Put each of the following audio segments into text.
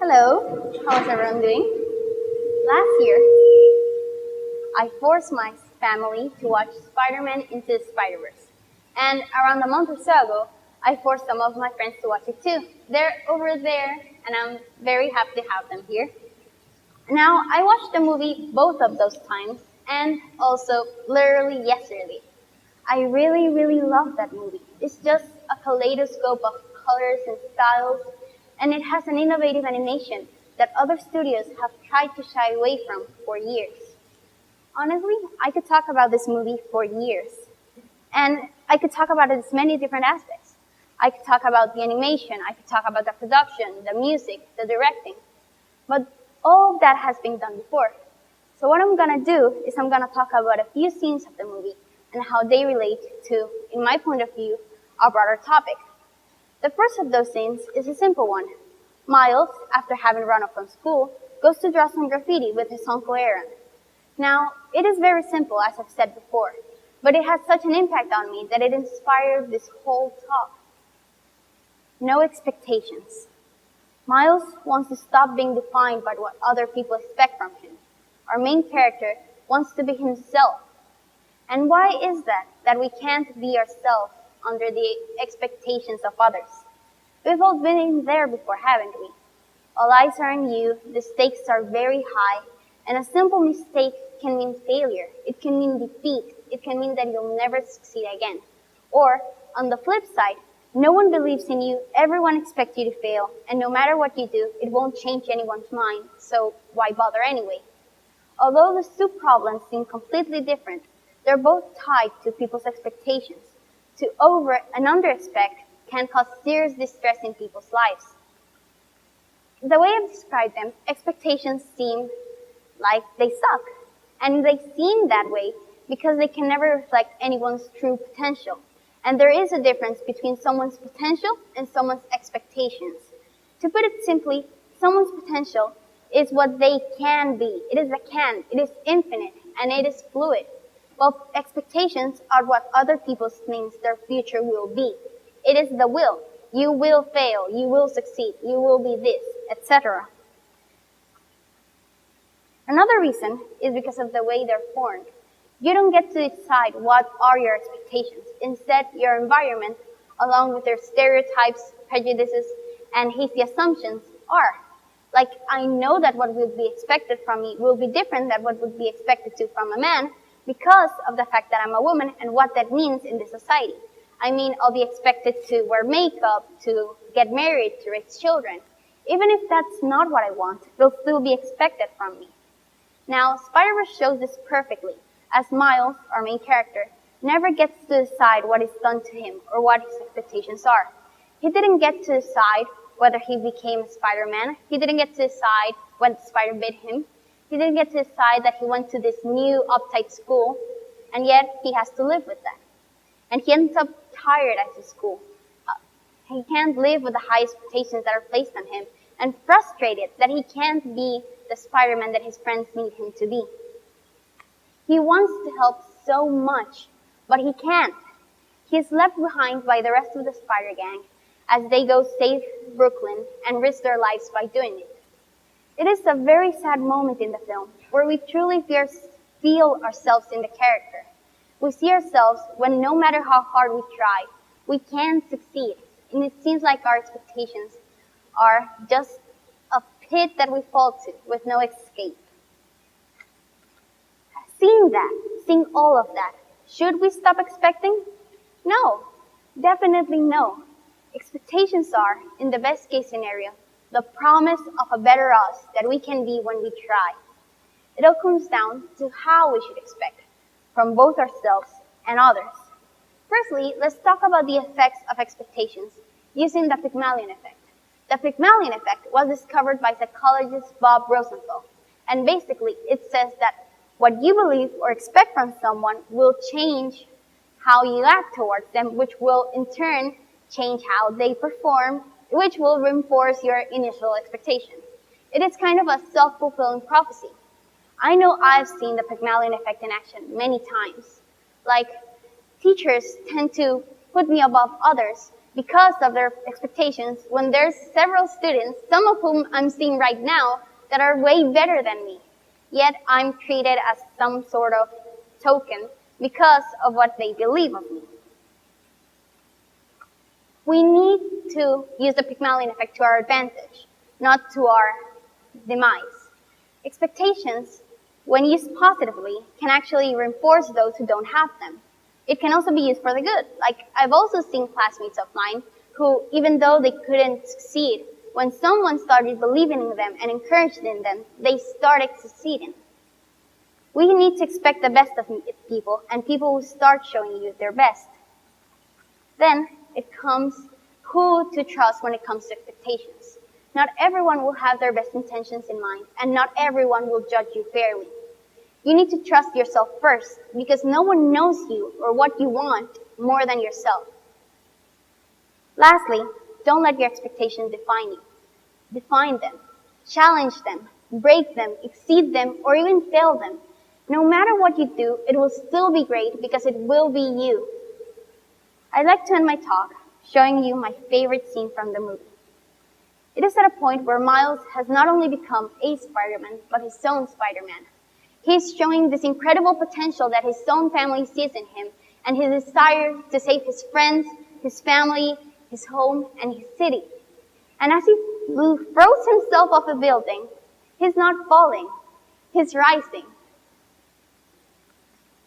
Hello, how is everyone doing? Last year, I forced my family to watch Spider-Man Into the Spider-Verse. And around a month or so ago, I forced some of my friends to watch it too. They're over there, and I'm very happy to have them here. Now, I watched the movie both of those times, and also literally yesterday. I really love that movie. It's just a kaleidoscope of colors and styles, and it has an innovative animation that other studios have tried to shy away from for years. Honestly, I could talk about this movie for years, and I could talk about its many different aspects. I could talk about the animation, I could talk about the production, the music, the directing, but all of that has been done before. So what I'm gonna do is I'm gonna talk about a few scenes of the movie and how they relate to, in my point of view, our broader topic. The first of those scenes is a simple one. Miles, after having run off from school, goes to draw some graffiti with his uncle Aaron. Now, it is very simple, as I've said before, but it has such an impact on me that it inspired this whole talk. No expectations. Miles wants to stop being defined by what other people expect from him. Our main character wants to be himself. And why is that we can't be ourselves under the expectations of others? We've all been there before, haven't we? All eyes are on you, the stakes are very high, and a simple mistake can mean failure. It can mean defeat. It can mean that you'll never succeed again. Or, on the flip side, no one believes in you, everyone expects you to fail, and no matter what you do, it won't change anyone's mind, so why bother anyway? Although the two problems seem completely different, they're both tied to people's expectations. To over and under-expect can cause serious distress in people's lives. The way I've described them, expectations seem like they suck. And they seem that way because they can never reflect anyone's true potential. And there is a difference between someone's potential and someone's expectations. To put it simply, someone's potential is what they can be. It is a can, it is infinite, and it is fluid. While expectations are what other people think their future will be. It is the will. You will fail, you will succeed, you will be this, etc. Another reason is because of the way they're formed. You don't get to decide what are your expectations. Instead, your environment, along with their stereotypes, prejudices, and hasty assumptions are. Like, I know that what will be expected from me will be different than what would be expected to from a man because of the fact that I'm a woman and what that means in this society. I mean, I'll be expected to wear makeup, to get married, to raise children. Even if that's not what I want, it'll still be expected from me. Now, Spider-Verse shows this perfectly, as Miles, our main character, never gets to decide what is done to him or what his expectations are. He didn't get to decide whether he became Spider-Man. He didn't get to decide when the spider bit him. He didn't get to decide that he went to this new uptight school, and yet he has to live with that. And he ends up tired at his school. He can't live with the high expectations that are placed on him, and frustrated that he can't be the Spider-Man that his friends need him to be. He wants to help so much, but he can't. He is left behind by the rest of the Spider Gang as they go save Brooklyn and risk their lives by doing it. It is a very sad moment in the film where we truly feel ourselves in the character. We see ourselves when no matter how hard we try, we can't succeed. And it seems like our expectations are just a pit that we fall to with no escape. Seeing all of that, should we stop expecting? No, definitely no. Expectations are, in the best case scenario, the promise of a better us that we can be when we try. It all comes down to how we should expect, from both ourselves and others. Firstly, let's talk about the effects of expectations using the Pygmalion effect. The Pygmalion effect was discovered by psychologist Bob Rosenthal, and basically it says that what you believe or expect from someone will change how you act towards them, which will in turn change how they perform, which will reinforce your initial expectations. It is kind of a self-fulfilling prophecy. I know I've seen the Pygmalion effect in action many times. Like, teachers tend to put me above others because of their expectations when there's several students, some of whom I'm seeing right now, that are way better than me. Yet I'm treated as some sort of token because of what they believe of me. We need to use the Pygmalion effect to our advantage, not to our demise. Expectations, when used positively, can actually reinforce those who don't have them. It can also be used for the good. Like, I've also seen classmates of mine who, even though they couldn't succeed, when someone started believing in them and encouraging them, they started succeeding. We need to expect the best of people, and people will start showing you their best. Then it comes who to trust when it comes to expectations. Not everyone will have their best intentions in mind, and not everyone will judge you fairly. You need to trust yourself first, because no one knows you or what you want more than yourself. Lastly, don't let your expectations define you. Define them, challenge them, break them, exceed them, or even fail them. No matter what you do, it will still be great because it will be you. I'd like to end my talk showing you my favorite scene from the movie. It is at a point where Miles has not only become a Spider-Man, but his own Spider-Man. He's showing this incredible potential that his own family sees in him, and his desire to save his friends, his family, his home, and his city. And as he throws himself off a building, he's not falling, he's rising.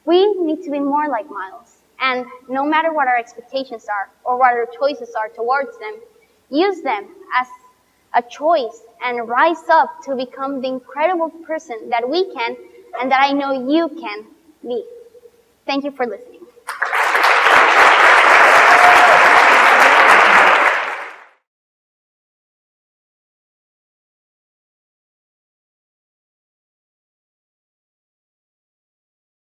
We need to be more like Miles, and no matter what our expectations are, or what our choices are towards them, use them as a choice and rise up to become the incredible person that we can and that I know you can be. Thank you for listening.